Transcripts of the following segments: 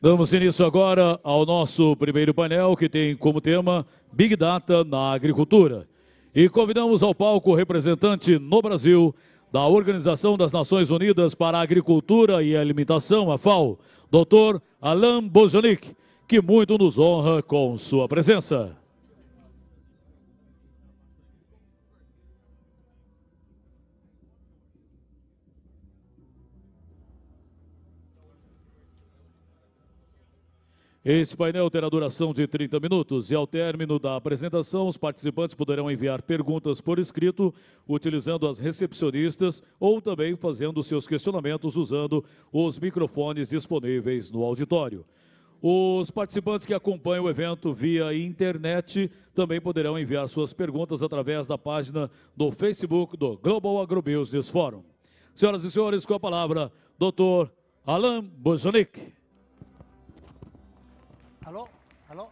Damos início agora ao nosso primeiro painel, que tem como tema Big Data na Agricultura. E convidamos ao palco o representante no Brasil da Organização das Nações Unidas para a Agricultura e Alimentação, a FAO, Dr. Alain Bojanic, que muito nos honra com sua presença. Esse painel terá duração de 30 minutos e, ao término da apresentação, os participantes poderão enviar perguntas por escrito, utilizando as recepcionistas ou também fazendo seus questionamentos usando os microfones disponíveis no auditório. Os participantes que acompanham o evento via internet também poderão enviar suas perguntas através da página do Facebook do Global Agrobusiness Forum. Senhoras e senhores, com a palavra, Dr. Alain Bojanic. Alô? Alô?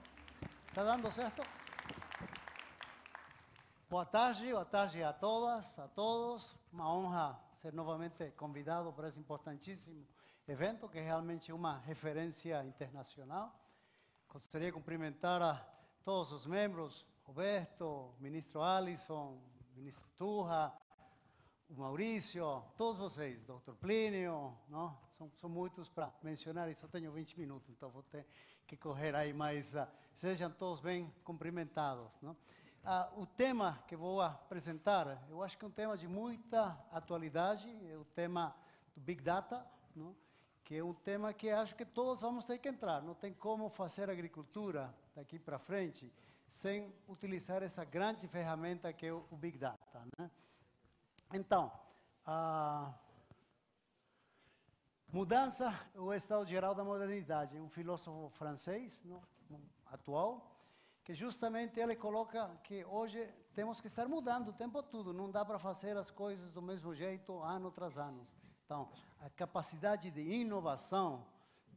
Está dando certo? Boa tarde a todas, a todos. Uma honra ser novamente convidado para esse importantíssimo evento, que é realmente uma referência internacional. Gostaria de cumprimentar a todos os membros, Roberto, ministro Alisson, ministro Turra, o Maurício, todos vocês, Dr. Plínio, não? São muitos para mencionar e só tenho 20 minutos, então vou ter que correr aí, mas sejam todos bem cumprimentados. Não? O tema que vou apresentar, eu acho que é um tema de muita atualidade, é o tema do Big Data, não? Que é um tema que acho que todos vamos ter que entrar. Não tem como fazer agricultura daqui para frente sem utilizar essa grande ferramenta que é o Big Data. Né? Então, mudança é o estado geral da modernidade. Um filósofo francês, não, atual, que justamente ele coloca que hoje temos que estar mudando o tempo todo. Não dá para fazer as coisas do mesmo jeito ano tras ano. Então, a capacidade de inovação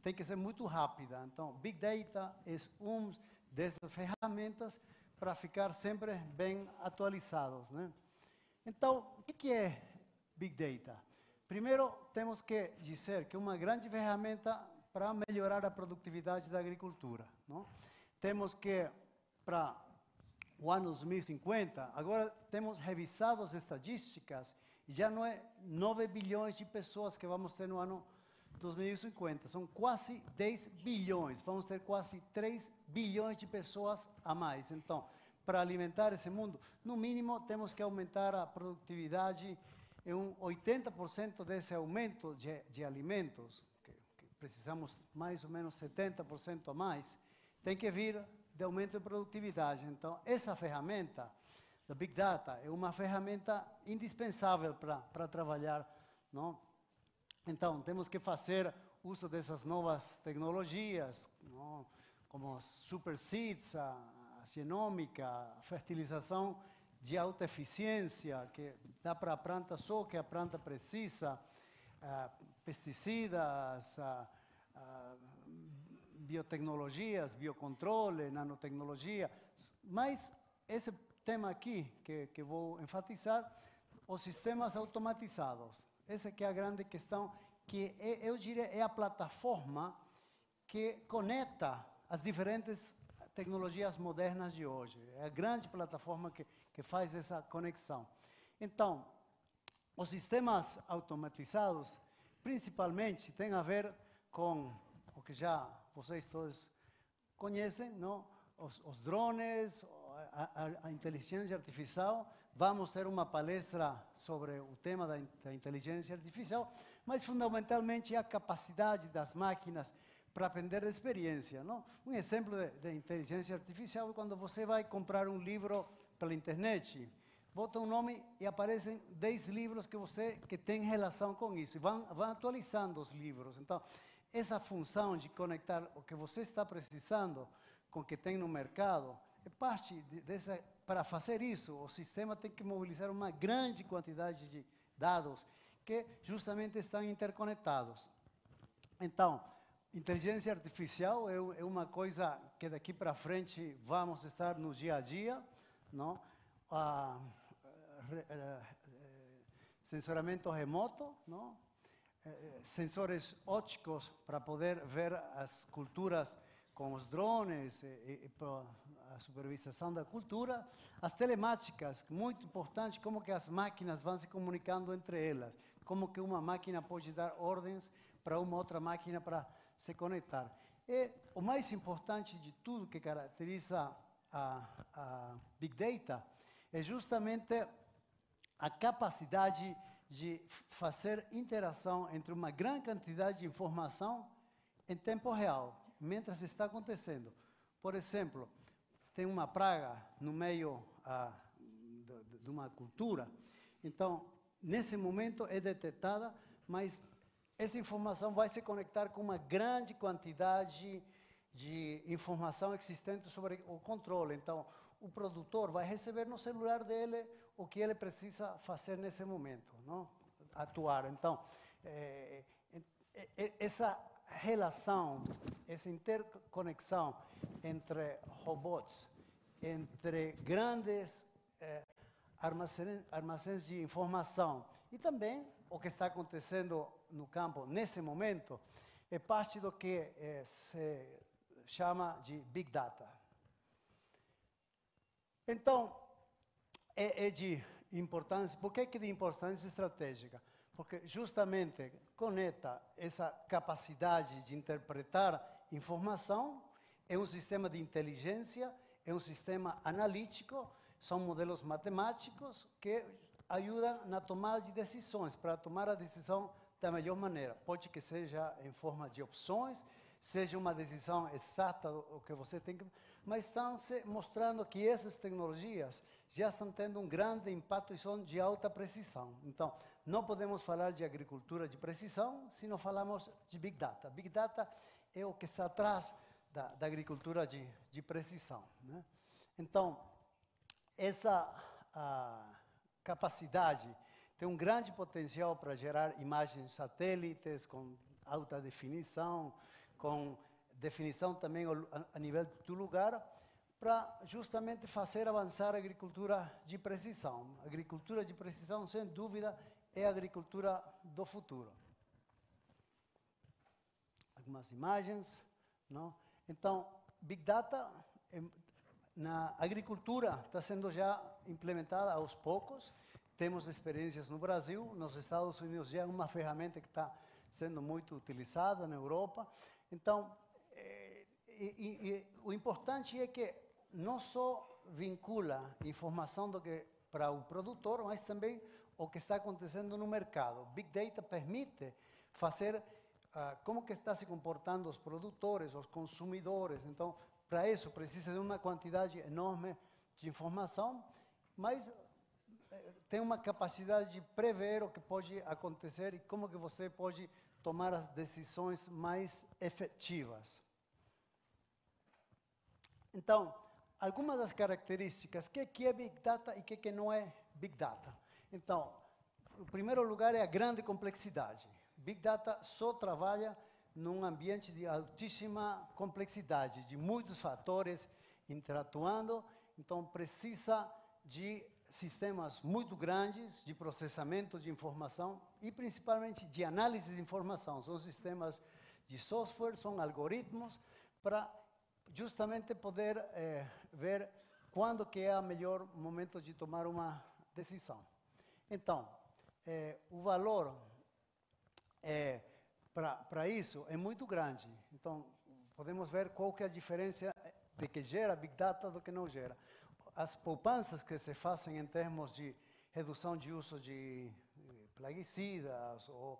tem que ser muito rápida. Então, Big Data é uma dessas ferramentas para ficar sempre bem atualizados, né? Então, o que é Big Data? Primeiro, temos que dizer que é uma grande ferramenta para melhorar a produtividade da agricultura. Não? Temos que, para o ano 2050, agora temos revisado as estatísticas, e já não é 9 bilhões de pessoas que vamos ter no ano 2050, são quase 10 bilhões, vamos ter quase 3 bilhões de pessoas a mais. Então, para alimentar esse mundo, no mínimo temos que aumentar a produtividade em 80% desse aumento de alimentos, que precisamos mais ou menos 70% a mais, tem que vir de aumento de produtividade. Então, essa ferramenta da Big Data é uma ferramenta indispensável para trabalhar, não? Então, temos que fazer uso dessas novas tecnologias, não? Como super seeds, a genômica, a fertilização de alta eficiência, que dá para a planta só o que a planta precisa, pesticidas, biotecnologias, biocontrole, nanotecnologia. Mas esse tema aqui, que vou enfatizar, os sistemas automatizados. Essa que é a grande questão, que eu diria é a plataforma que conecta as diferentes tecnologias modernas de hoje. É a grande plataforma que faz essa conexão. Então, os sistemas automatizados, principalmente, têm a ver com o que já vocês todos conhecem, não? Os drones, a inteligência artificial. Vamos ter uma palestra sobre o tema da inteligência artificial, mas fundamentalmente a capacidade das máquinas para aprender da experiência. Não? Um exemplo de inteligência artificial é quando você vai comprar um livro pela internet, bota um nome e aparecem 10 livros que têm relação com isso, e vão atualizando os livros. Então, essa função de conectar o que você está precisando com o que tem no mercado, é parte dessa. Para fazer isso, o sistema tem que mobilizar uma grande quantidade de dados que justamente estão interconectados. Então, inteligência artificial é uma coisa que daqui para frente vamos estar no dia a dia, não? Sensoramento remoto, não? sensores ópticos para poder ver as culturas com os drones e a supervisação da cultura, as telemáticas, muito importante, como que as máquinas vão se comunicando entre elas, como que uma máquina pode dar ordens para uma outra máquina para se conectar. E o mais importante de tudo que caracteriza a Big Data é justamente a capacidade de fazer interação entre uma grande quantidade de informação em tempo real, mientras está acontecendo. Por exemplo, tem uma praga no meio de uma cultura, então, nesse momento é detectada, mas essa informação vai se conectar com uma grande quantidade de informação existente sobre o controle. Então, o produtor vai receber no celular dele o que ele precisa fazer nesse momento, não? Atuar. Então, essa relação, essa interconexão entre robôs, entre grandes armazéns de informação e também o que está acontecendo no campo nesse momento é parte do que se chama de Big Data. Então, é de importância, por que de importância estratégica? Porque justamente conecta essa capacidade de interpretar informação, é um sistema de inteligência, é um sistema analítico, são modelos matemáticos que ajudam na tomada de decisões, para tomar a decisão da melhor maneira. Pode que seja em forma de opções, seja uma decisão exata o que você tem que... Mas estão se mostrando que essas tecnologias já estão tendo um grande impacto e são de alta precisão. Então, não podemos falar de agricultura de precisão se não falamos de Big Data. Big Data é o que está atrás da agricultura de precisão, né? Então, essa capacidade tem um grande potencial para gerar imagens satélites com alta definição, com definição também a nível do lugar, para justamente fazer avançar a agricultura de precisão. A agricultura de precisão, sem dúvida, é a agricultura do futuro. Algumas imagens, não? Então, Big Data na agricultura está sendo já implementada aos poucos. Temos experiências no Brasil, nos Estados Unidos já é uma ferramenta que está sendo muito utilizada na Europa. Então, o importante é que não só vincula informação para o produtor, mas também o que está acontecendo no mercado. Big Data permite fazer como que está se comportando os produtores, os consumidores. Então, para isso precisa de uma quantidade enorme de informação, mas tem uma capacidade de prever o que pode acontecer e como que você pode tomar as decisões mais efetivas. Então, algumas das características, o que é Big Data e o que não é Big Data. Então, em primeiro lugar é a grande complexidade. Big Data só trabalha num ambiente de altíssima complexidade, de muitos fatores interatuando, então precisa de sistemas muito grandes de processamento de informação e principalmente de análise de informação. São sistemas de software, são algoritmos para justamente poder ver quando que é o melhor momento de tomar uma decisão. Então, o valor para isso é muito grande. Então, podemos ver qual que é a diferença de que gera Big Data do que não gera. As poupanças que se fazem em termos de redução de uso de plaguicidas ou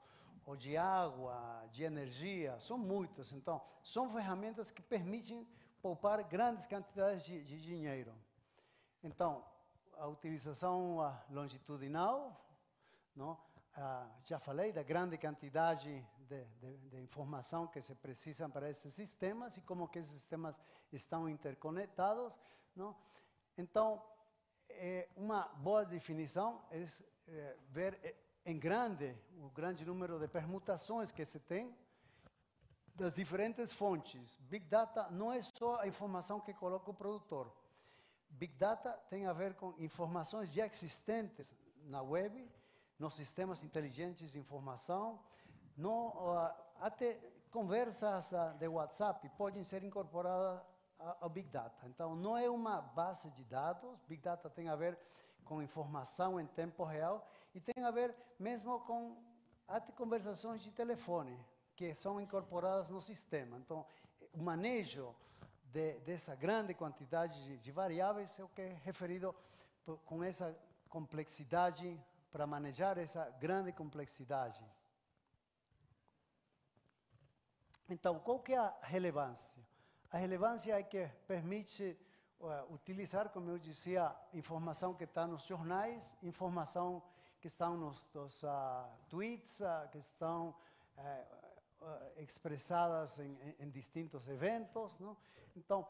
de água, de energia, são muitas. Então, são ferramentas que permitem poupar grandes quantidades de dinheiro. Então, a utilização longitudinal, não? Já falei da grande quantidade de informação que se precisa para esses sistemas e como que esses sistemas estão interconectados, não? Então, uma boa definição é ver em grande o grande número de permutações que se tem das diferentes fontes. Big Data não é só a informação que coloca o produtor. Big Data tem a ver com informações já existentes na web, nos sistemas inteligentes de informação, Até conversas de WhatsApp podem ser incorporadas ao Big Data. Então, não é uma base de dados. Big Data tem a ver com informação em tempo real e tem a ver mesmo com até conversações de telefone, que são incorporadas no sistema. Então, o manejo dessa grande quantidade de variáveis é o que é referido com essa complexidade, para manejar essa grande complexidade. Então, qual que é a relevância? A relevância é que permite utilizar, como eu dizia, informação que está nos jornais, informação que estão nos tweets, que estão expressadas em distintos eventos. Não? Então,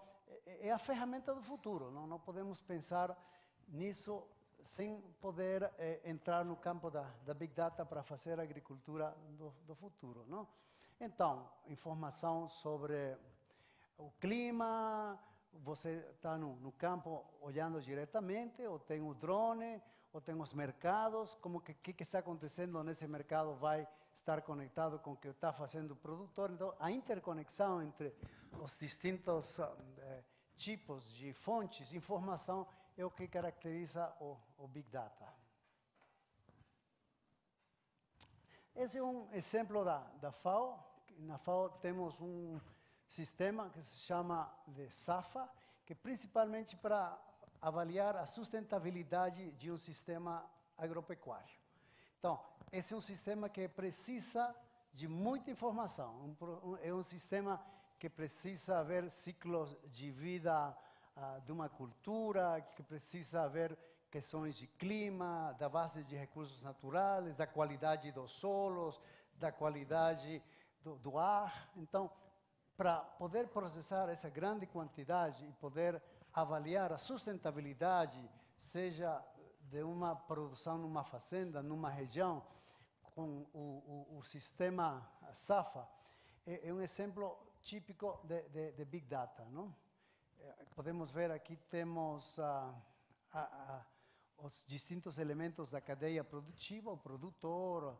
é a ferramenta do futuro. Não podemos pensar nisso sem poder entrar no campo da Big Data para fazer a agricultura do futuro. Não? Então, informação sobre o clima, você está no campo olhando diretamente, ou tem o drone, ou tem os mercados, como que está acontecendo nesse mercado vai estar conectado com o que está fazendo o produtor. Então, a interconexão entre os distintos tipos de fontes de informação é o que caracteriza o Big Data. Esse é um exemplo da FAO. Na FAO temos um sistema que se chama de SAFA, que é principalmente para avaliar a sustentabilidade de um sistema agropecuário. Então, esse é um sistema que precisa de muita informação. É um sistema que precisa ver ciclos de vida de uma cultura, que precisa ver questões de clima, da base de recursos naturais, da qualidade dos solos, da qualidade do ar. Então, para poder processar essa grande quantidade e poder avaliar a sustentabilidade, seja de uma produção numa fazenda, numa região, com o sistema SAFA, é um exemplo típico de Big Data. Não? Podemos ver aqui, temos os distintos elementos da cadeia produtiva, o produtor,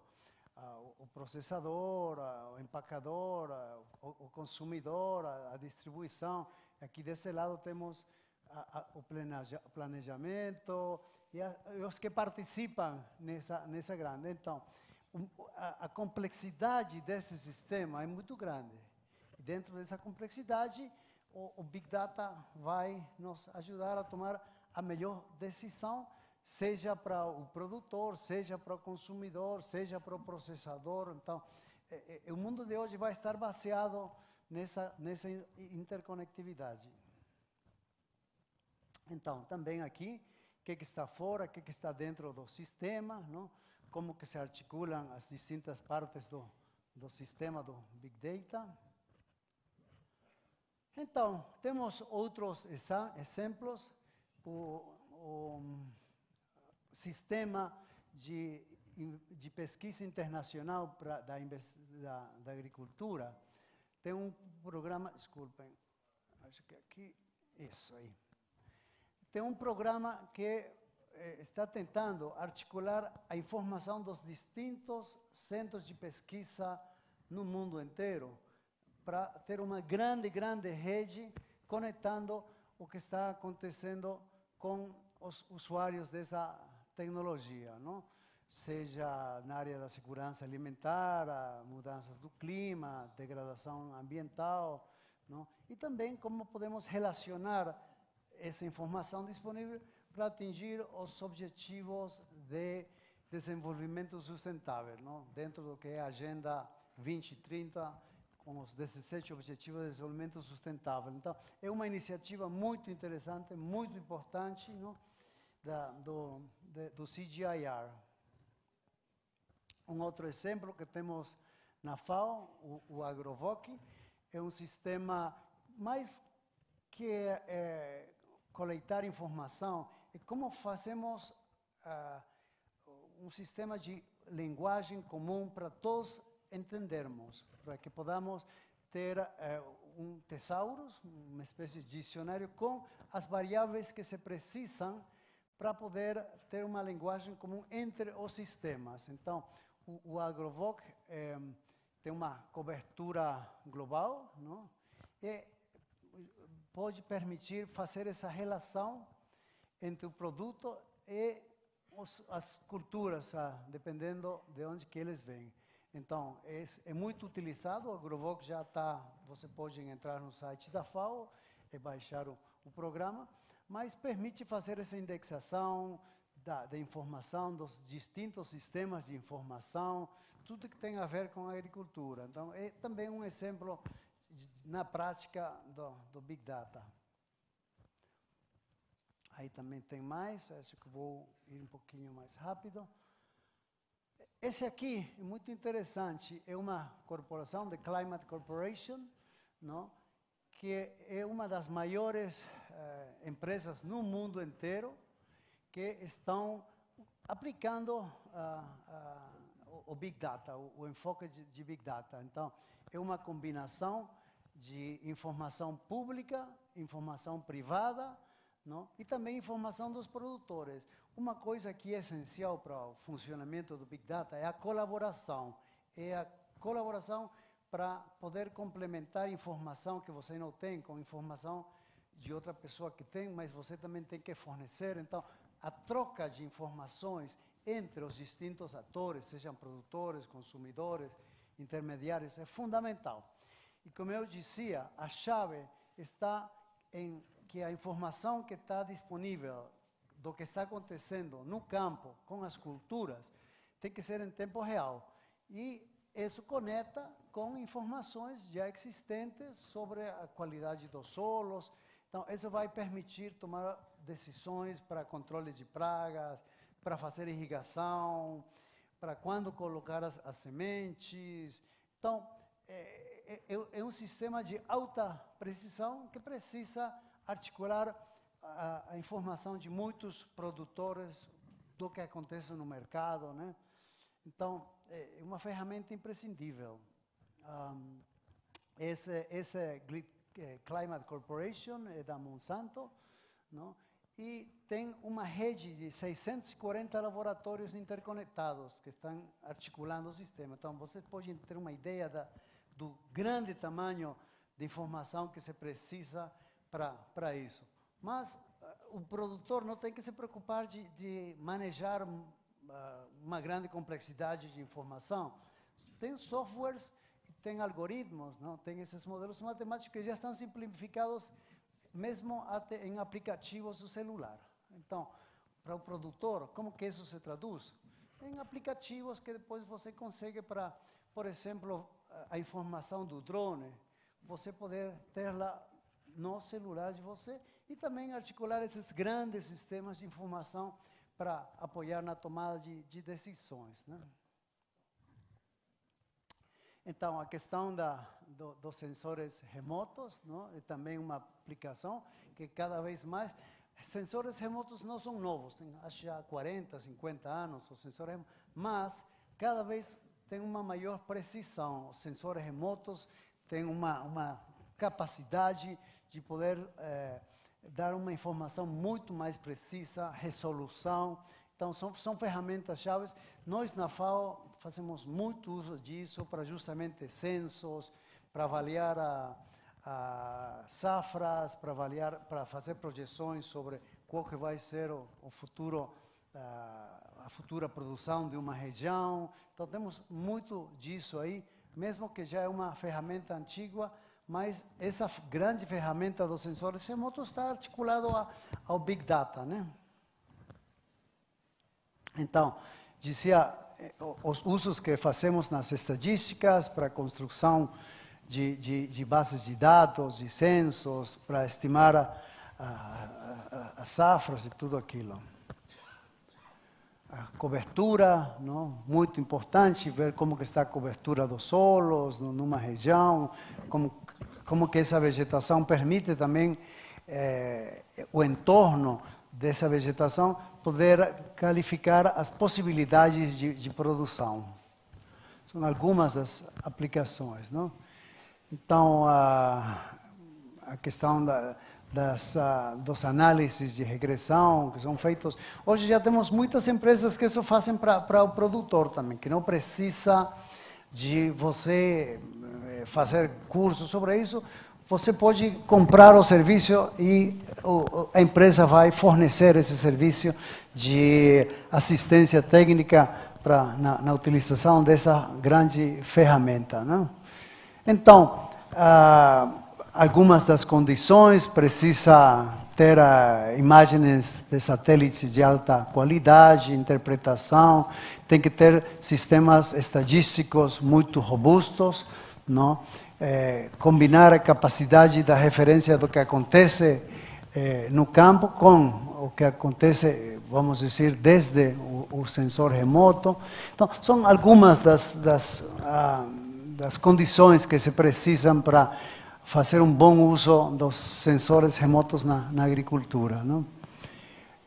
o processador, o empacador, o consumidor, a distribuição. Aqui desse lado temos o planejamento e os que participam nessa grande. Então, a complexidade desse sistema é muito grande. E dentro dessa complexidade, o Big Data vai nos ajudar a tomar a melhor decisão, seja para o produtor, seja para o consumidor, seja para o processador. Então, o mundo de hoje vai estar baseado nessa interconectividade. Então, também aqui, o que está fora, o que está dentro do sistema, não? Como que se articulam as distintas partes do sistema do Big Data. Então, temos outros exemplos. O sistema de pesquisa internacional da agricultura tem um programa, desculpem, acho que aqui, isso aí. Tem um programa que está tentando articular a informação dos distintos centros de pesquisa no mundo inteiro, para ter uma grande rede conectando o que está acontecendo com os usuários dessa tecnologia, não? Seja na área da segurança alimentar, mudanças do clima, degradação ambiental, não? E também como podemos relacionar essa informação disponível para atingir os objetivos de desenvolvimento sustentável, não? Dentro do que é a Agenda 2030, com os 17 Objetivos de Desenvolvimento Sustentável. Então, é uma iniciativa muito interessante, muito importante, não? Do CGIAR. Um outro exemplo que temos na FAO, o AgroVoc, é um sistema mais que coletar informação, é como fazemos um sistema de linguagem comum para todos entendermos, para que podamos ter um tesaurus, uma espécie de dicionário com as variáveis que se precisam para poder ter uma linguagem comum entre os sistemas. Então, o AgroVoc tem uma cobertura global, não? E pode permitir fazer essa relação entre o produto e as culturas, dependendo de onde que eles vêm. Então, é muito utilizado, o AgroVox já está, você pode entrar no site da FAO e baixar o programa, mas permite fazer essa indexação da informação, dos distintos sistemas de informação, tudo que tem a ver com a agricultura. Então, é também um exemplo na prática do Big Data. Aí também tem mais, acho que vou ir um pouquinho mais rápido. Esse aqui é muito interessante, é uma corporação, The Climate Corporation, não? Que é uma das maiores empresas no mundo inteiro que estão aplicando o Big Data, o enfoque de Big Data. Então, é uma combinação de informação pública, informação privada, não? E também informação dos produtores. Uma coisa que é essencial para o funcionamento do Big Data é a colaboração. É a colaboração para poder complementar informação que você não tem com informação de outra pessoa que tem, mas você também tem que fornecer. Então, a troca de informações entre os distintos atores, sejam produtores, consumidores, intermediários, é fundamental. E como eu dizia, a chave está em que a informação que está disponível do que está acontecendo no campo, com as culturas, tem que ser em tempo real. E isso conecta com informações já existentes sobre a qualidade dos solos. Então, isso vai permitir tomar decisões para controle de pragas, para fazer irrigação, para quando colocar as sementes. Então, é um sistema de alta precisão que precisa articular a informação de muitos produtores do que acontece no mercado, né? Então, é uma ferramenta imprescindível. Esse Climate Corporation é da Monsanto, não? E tem uma rede de 640 laboratórios interconectados que estão articulando o sistema. Então, vocês podem ter uma ideia do grande tamanho de informação que se precisa para isso. Mas o produtor não tem que se preocupar de manejar uma grande complexidade de informação. Tem softwares, tem algoritmos, não? Tem esses modelos matemáticos que já estão simplificados mesmo até em aplicativos do celular. Então, para o produtor, como que isso se traduz? Em aplicativos que depois você consegue para, por exemplo, a informação do drone, você poder ter lá no celular de você e também articular esses grandes sistemas de informação para apoiar na tomada de decisões, né? Então, a questão dos sensores remotos, não? É também uma aplicação que cada vez mais... Sensores remotos não são novos, tem acho já 40, 50 anos os sensores remotos, mas cada vez tem uma maior precisão. Os sensores remotos têm uma capacidade de poder dar uma informação muito mais precisa, resolução. Então, são ferramentas-chave. Nós, na FAO, fazemos muito uso disso para justamente censos, para avaliar safras, para fazer projeções sobre qual que vai ser o futuro, a futura produção de uma região. Então, temos muito disso aí, mesmo que já é uma ferramenta antiga, mas essa grande ferramenta dos sensores remotos está articulada ao Big Data, né? Então, dizia, os usos que fazemos nas estatísticas para a construção de bases de dados, de censos, para estimar as safras e tudo aquilo. A cobertura, não? Muito importante, ver como que está a cobertura dos solos numa região, como que essa vegetação permite também o entorno dessa vegetação poder qualificar as possibilidades de produção. São algumas das aplicações, não? Então, a questão dos análises de regressão que são feitos. Hoje já temos muitas empresas que isso fazem para o produtor também, que não precisa de você fazer curso sobre isso, você pode comprar o serviço e a empresa vai fornecer esse serviço de assistência técnica na utilização dessa grande ferramenta, né? Então, algumas das condições precisa ter imagens de satélites de alta qualidade, interpretação, tem que ter sistemas estadísticos muito robustos, não? Combinar a capacidade da referência do que acontece no campo com o que acontece, vamos dizer, desde o sensor remoto. Então, são algumas das condições que se precisam para fazer um bom uso dos sensores remotos na agricultura, não?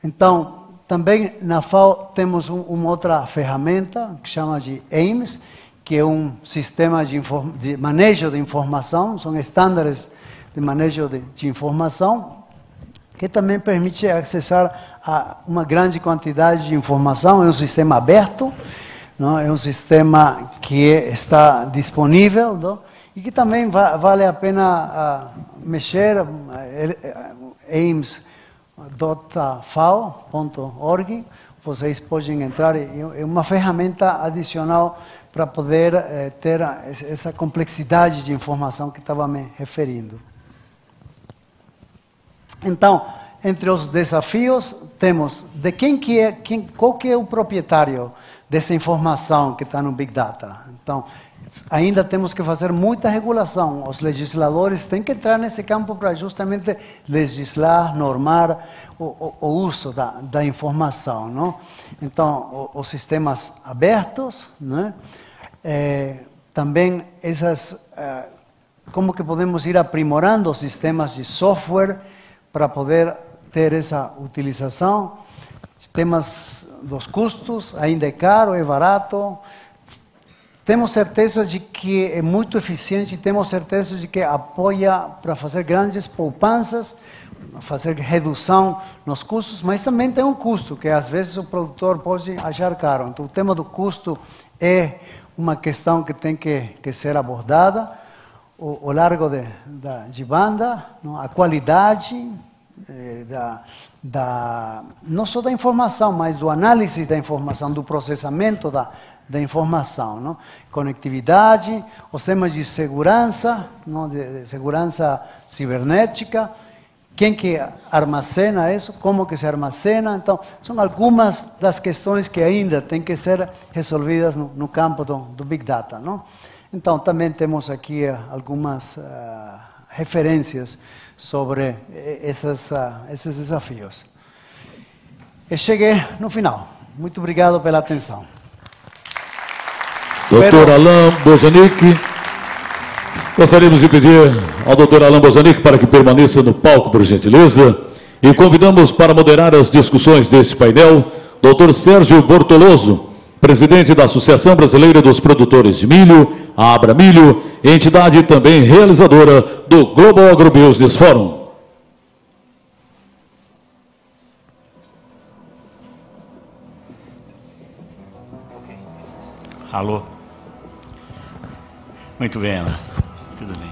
Então, também na FAO temos uma outra ferramenta que chama de AIMS, que é um sistema de manejo de informação, são estándares de manejo de informação, que também permite acessar a uma grande quantidade de informação. É um sistema aberto, não? É um sistema que está disponível, não? E que também vale a pena mexer, aims.fao.org, vocês podem entrar, é uma ferramenta adicional para poder ter essa complexidade de informação que estava me referindo. Então, entre os desafios, temos de qual que é o proprietário dessa informação que está no Big Data. Então, ainda temos que fazer muita regulação. Os legisladores têm que entrar nesse campo para justamente legislar, normar o uso da informação, não? Então, os sistemas abertos, né? Também como que podemos ir aprimorando os sistemas de software para poder ter essa utilização. Temas dos custos, ainda é caro, é barato. Temos certeza de que é muito eficiente, temos certeza de que apoia para fazer grandes poupanças, fazer redução nos custos, mas também tem um custo que às vezes o produtor pode achar caro. Então o tema do custo é uma questão que tem que ser abordada, o largo de banda, não? A qualidade não só da informação, mas do análise da informação, do processamento da informação, não? Conectividade, os temas de segurança, não? De segurança cibernética, quem que armazena isso, como que se armazena. Então, são algumas das questões que ainda têm que ser resolvidas no campo do Big Data, não? Então, também temos aqui algumas referências sobre esses desafios. Eu cheguei no final. Muito obrigado pela atenção. Dr. Alain Bozanic, gostaríamos de pedir ao Dr. Alain Bozanic para que permaneça no palco, por gentileza, e convidamos para moderar as discussões desse painel, Dr. Sérgio Bortoloso, presidente da Associação Brasileira dos Produtores de Milho, a Abramilho, entidade também realizadora do Global Agrobusiness Forum. Alô? Muito bem, Ana. Tudo bem.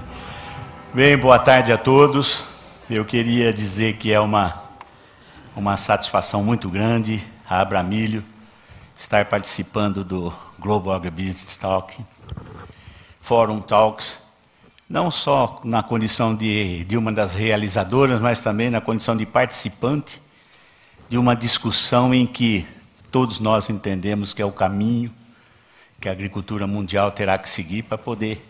Bem, boa tarde a todos. Eu queria dizer que é uma satisfação muito grande a Abramilho estar participando do Global Agribusiness Talk, Forum Talks, não só na condição de uma das realizadoras, mas também na condição de participante de uma discussão em que todos nós entendemos que é o caminho que a agricultura mundial terá que seguir para poder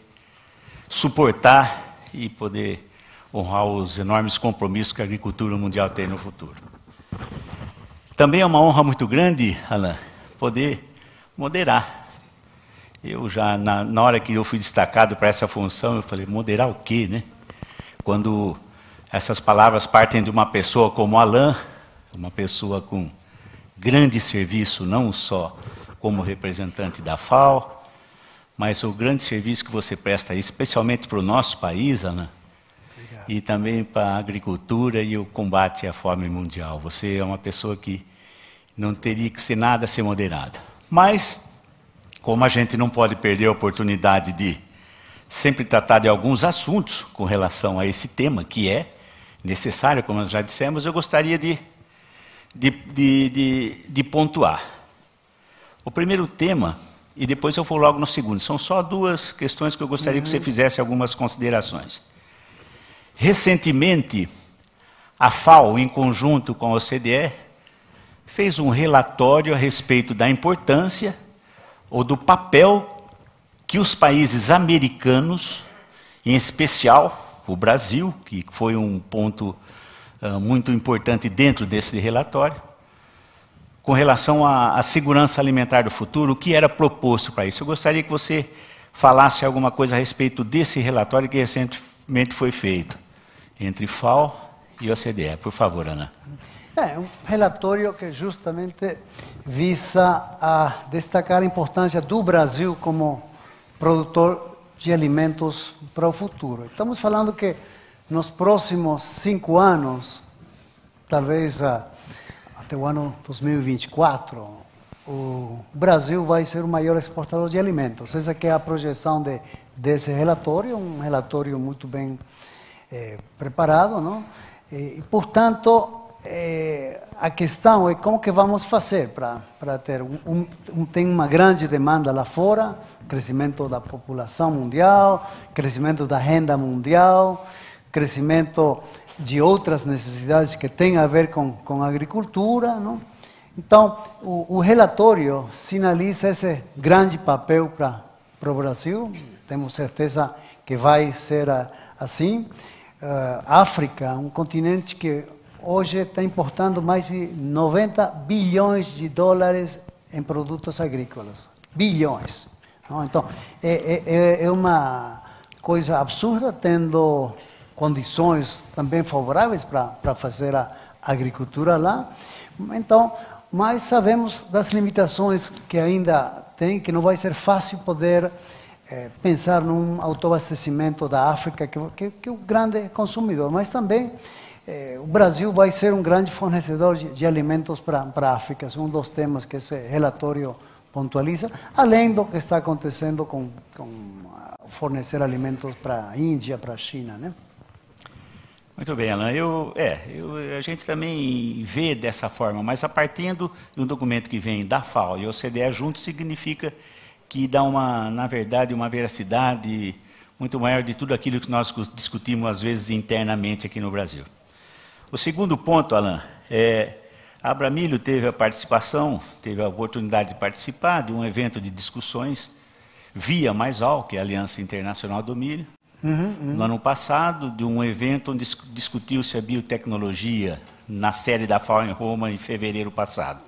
suportar e poder honrar os enormes compromissos que a agricultura mundial tem no futuro. Também é uma honra muito grande, Alain, poder moderar. Eu já, na hora que eu fui destacado para essa função, eu falei, moderar o quê, né? Quando essas palavras partem de uma pessoa como Alain, uma pessoa com grande serviço, não só como representante da FAO, mas o grande serviço que você presta, especialmente para o nosso país, Ana, e também para a agricultura e o combate à fome mundial. Você é uma pessoa que não teria que ser nada a ser moderada. Mas como a gente não pode perder a oportunidade de sempre tratar de alguns assuntos com relação a esse tema, que é necessário, como nós já dissemos, eu gostaria de pontuar. O primeiro tema, e depois eu vou logo no segundo, são só duas questões que eu gostaria que você fizesse algumas considerações. Recentemente, a FAO, em conjunto com a OCDE, fez um relatório a respeito da importância ou do papel que os países americanos, em especial o Brasil, que foi um ponto muito importante dentro desse relatório, com relação à segurança alimentar do futuro, o que era proposto para isso. Eu gostaria que você falasse alguma coisa a respeito desse relatório que recentemente foi feito entre FAO e OCDE. Por favor, Ana. É um relatório que justamente visa a destacar a importância do Brasil como produtor de alimentos para o futuro. Estamos falando que nos próximos 5 anos, talvez até o ano 2024, o Brasil vai ser o maior exportador de alimentos. Essa que é a projeção desse relatório, um relatório muito bem preparado, não? E, portanto, a questão é como que vamos fazer para ter tem uma grande demanda lá fora, crescimento da população mundial, crescimento da renda mundial, crescimento de outras necessidades que têm a ver com a agricultura, não? Então, o relatório sinaliza esse grande papel para o Brasil, temos certeza que vai ser assim. África, um continente que hoje está importando mais de 90 bilhões de dólares em produtos agrícolas. Bilhões. Não? Então, é uma coisa absurda, tendo condições também favoráveis para fazer a agricultura lá. Então, mas sabemos das limitações que ainda tem, que não vai ser fácil poder pensar num autoabastecimento da África, que é o grande consumidor, mas também o Brasil vai ser um grande fornecedor de alimentos para a África, é um dos temas que esse relatório pontualiza, além do que está acontecendo com fornecer alimentos para a Índia, para a China, né? Muito bem, Alan. A gente também vê dessa forma, mas a partir de um documento que vem da FAO e OCDE junto, significa que dá, na verdade, uma veracidade muito maior de tudo aquilo que nós discutimos, às vezes, internamente aqui no Brasil. O segundo ponto, Alan, a Abramilho teve a oportunidade de participar de um evento de discussões via Mais-Al, que é a Aliança Internacional do Milho, no ano passado, de um evento onde discutiu-se a biotecnologia na sede da FAO em Roma, em fevereiro passado.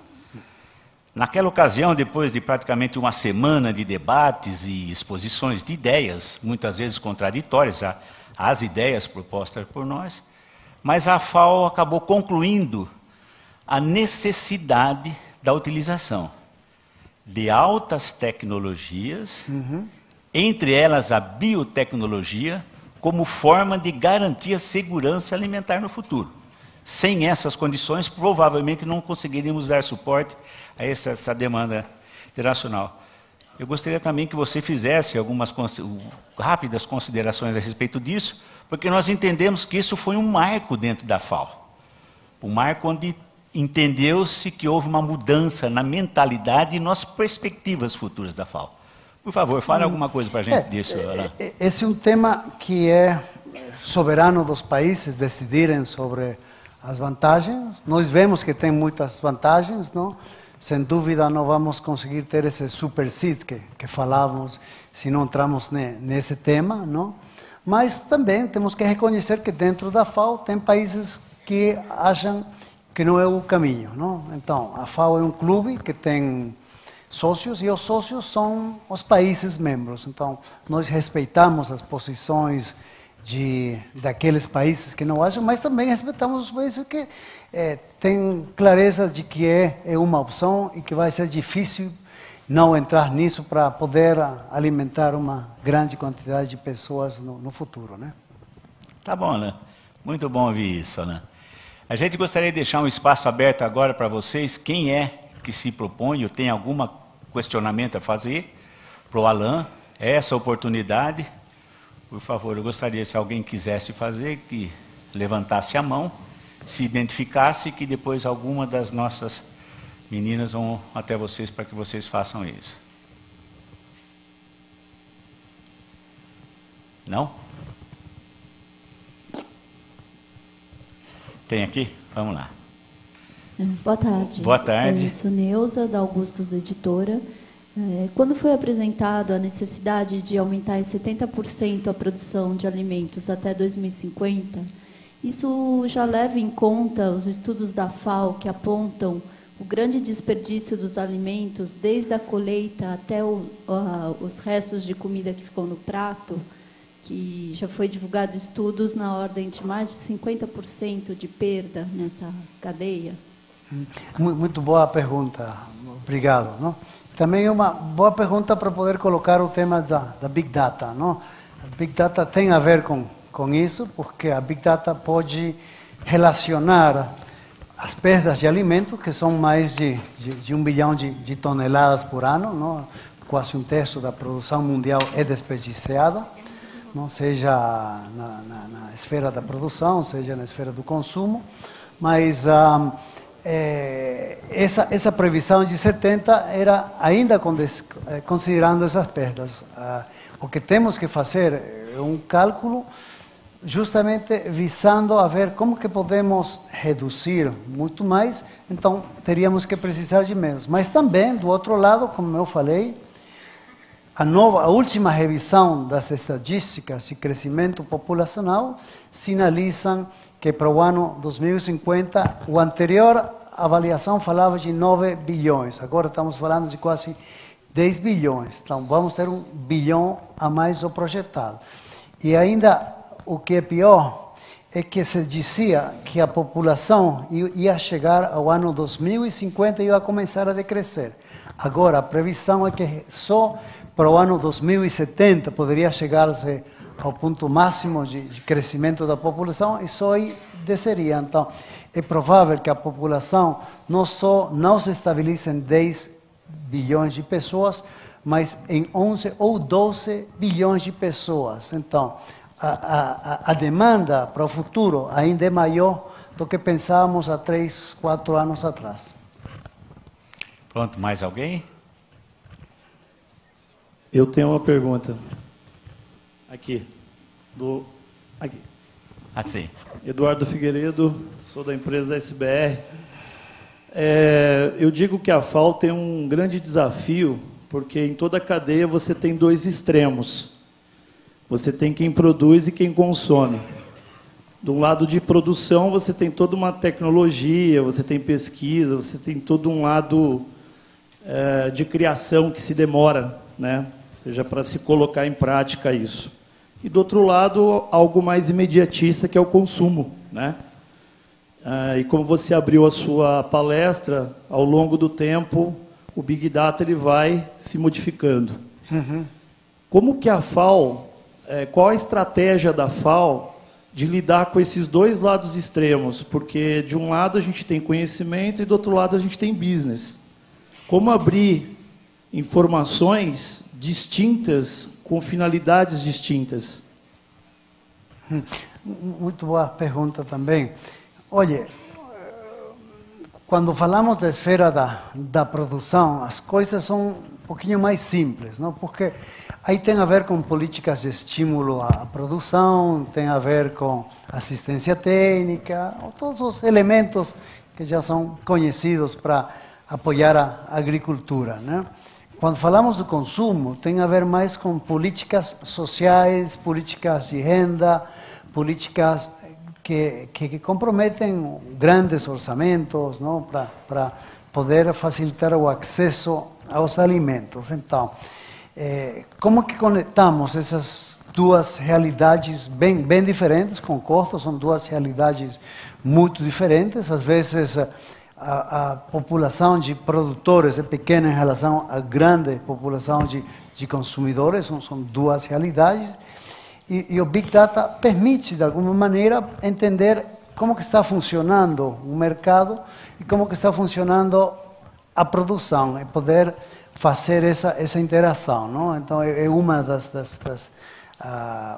Naquela ocasião, depois de praticamente uma semana de debates e exposições de ideias, muitas vezes contraditórias às ideias propostas por nós, mas a FAO acabou concluindo a necessidade da utilização de altas tecnologias, entre elas a biotecnologia, como forma de garantir a segurança alimentar no futuro. Sem essas condições, provavelmente não conseguiríamos dar suporte a essa demanda internacional. Eu gostaria também que você fizesse algumas rápidas considerações a respeito disso, porque nós entendemos que isso foi um marco dentro da FAO. Um marco onde entendeu-se que houve uma mudança na mentalidade e nas perspectivas futuras da FAO. Por favor, fale alguma coisa para a gente disso, Alain. Esse é um tema que é soberano dos países decidirem sobre as vantagens. Nós vemos que tem muitas vantagens, não? Sem dúvida não vamos conseguir ter esse super seeds que falávamos se não entramos nesse tema, não? Mas também temos que reconhecer que dentro da FAO tem países que acham que não é o caminho, não? Então, a FAO é um clube que tem sócios e os sócios são os países membros. Então, nós respeitamos as posições daqueles países que não acham, mas também respeitamos os países que têm clareza de que é uma opção e que vai ser difícil não entrar nisso para poder alimentar uma grande quantidade de pessoas no futuro, né? Tá bom, Alain. Muito bom ouvir isso, Alain. A gente gostaria de deixar um espaço aberto agora para vocês. Quem é que se propõe ou tem alguma questionamento a fazer para o Alain, essa oportunidade. Por favor, eu gostaria, se alguém quisesse fazer, que levantasse a mão, se identificasse, que depois alguma das nossas meninas vão até vocês para que vocês façam isso. Não? Tem aqui? Vamos lá. Boa tarde. Boa tarde. Eu sou Neuza, da Augustus Editora. Quando foi apresentado a necessidade de aumentar em 70% a produção de alimentos até 2050, isso já leva em conta os estudos da FAO que apontam o grande desperdício dos alimentos, desde a colheita até os restos de comida que ficam no prato, que já foi divulgado estudos na ordem de mais de 50% de perda nessa cadeia? Muito boa pergunta, obrigado. Não? Também uma boa pergunta para poder colocar o tema da Big Data. Não? A Big Data tem a ver com isso, porque a Big Data pode relacionar as perdas de alimentos, que são mais de 1 bilhão de toneladas por ano, não? Quase um terço da produção mundial é desperdiciada, não seja na esfera da produção, seja na esfera do consumo, mas essa previsão de 70 era ainda considerando essas perdas. O que temos que fazer é um cálculo justamente visando a ver como que podemos reduzir muito mais, então teríamos que precisar de menos. Mas também, do outro lado, como eu falei, a última revisão das estatísticas de crescimento populacional sinalizam que para o ano 2050, a anterior avaliação falava de 9 bilhões, agora estamos falando de quase 10 bilhões, então vamos ter 1 bilhão a mais do projetado. E ainda, o que é pior, é que se dizia que a população ia chegar ao ano 2050 e ia começar a decrescer. Agora, a previsão é que só para o ano 2070 poderia chegar-se ao ponto máximo de crescimento da população e só aí desceria. Então, é provável que a população não só não se estabilize em 10 bilhões de pessoas, mas em 11 ou 12 bilhões de pessoas. Então, a demanda para o futuro ainda é maior do que pensávamos há 3, 4 anos atrás. Pronto, mais alguém? Eu tenho uma pergunta. Aqui. Aqui. Assim. Eduardo Figueiredo, sou da empresa SBR. Eu digo que a FAO tem um grande desafio, porque em toda a cadeia você tem 2 extremos. Você tem quem produz e quem consome. Do lado de produção, você tem toda uma tecnologia, você tem pesquisa, você tem todo um lado de criação que se demora, né? Ou seja, para se colocar em prática isso. E, do outro lado, algo mais imediatista, que é o consumo, né? E como você abriu a sua palestra, ao longo do tempo, o Big Data ele vai se modificando. Uhum. Como que a FAO, qual a estratégia da FAO de lidar com esses 2 lados extremos? Porque, de um lado, a gente tem conhecimento e, do outro lado, a gente tem business. Como abrir informações distintas, com finalidades distintas? Muito boa pergunta também. Olha, quando falamos da esfera da produção, as coisas são um pouquinho mais simples, não? Porque aí tem a ver com políticas de estímulo à produção, tem a ver com assistência técnica, todos os elementos que já são conhecidos para apoiar a agricultura, né? Quando falamos do consumo, tem a ver mais com políticas sociais, políticas de renda, políticas que comprometem grandes orçamentos, não? Para poder facilitar o acesso aos alimentos. Então, como que conectamos essas 2 realidades bem diferentes? Concordo, são 2 realidades muito diferentes. Às vezes, a população de produtores é pequena em relação à grande população de consumidores, são 2 realidades. E o Big Data permite, de alguma maneira, entender como que está funcionando o mercado e como que está funcionando a produção, e poder fazer essa interação, não? Então é uma das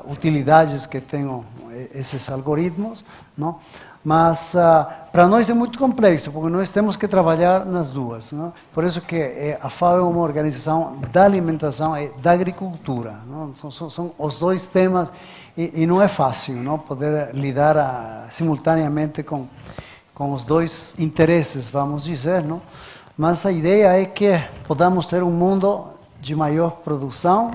utilidades que tem esses algoritmos, não? Mas para nós é muito complexo, porque nós temos que trabalhar nas duas, não? Por isso que a FAO é uma organização da alimentação e da agricultura, não? São os dois temas e não é fácil, não? Poder lidar simultaneamente com os dois interesses, vamos dizer, não? Mas a ideia é que podamos ter um mundo de maior produção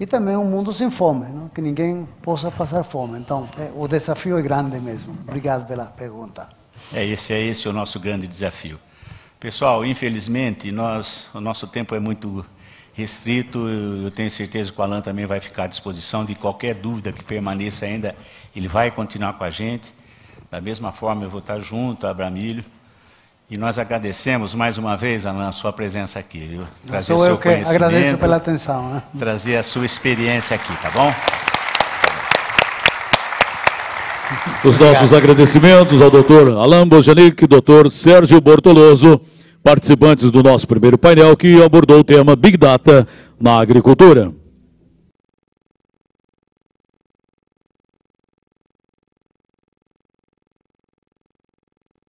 e também um mundo sem fome, não? Que ninguém possa passar fome. Então, o desafio é grande mesmo. Obrigado pela pergunta. Esse é o nosso grande desafio. Pessoal, infelizmente, o nosso tempo é muito restrito. Eu tenho certeza que o Alan também vai ficar à disposição de qualquer dúvida que permaneça ainda. Ele vai continuar com a gente. Da mesma forma, eu vou estar junto a Abramilho. E nós agradecemos mais uma vez, Alan, a sua presença aqui, viu? Trazer o seu conhecimento. Agradeço pela atenção, né? Trazer a sua experiência aqui, tá bom? Os nossos agradecimentos ao doutor Alan Bojanic, doutor Sérgio Bortoloso, participantes do nosso primeiro painel que abordou o tema Big Data na agricultura.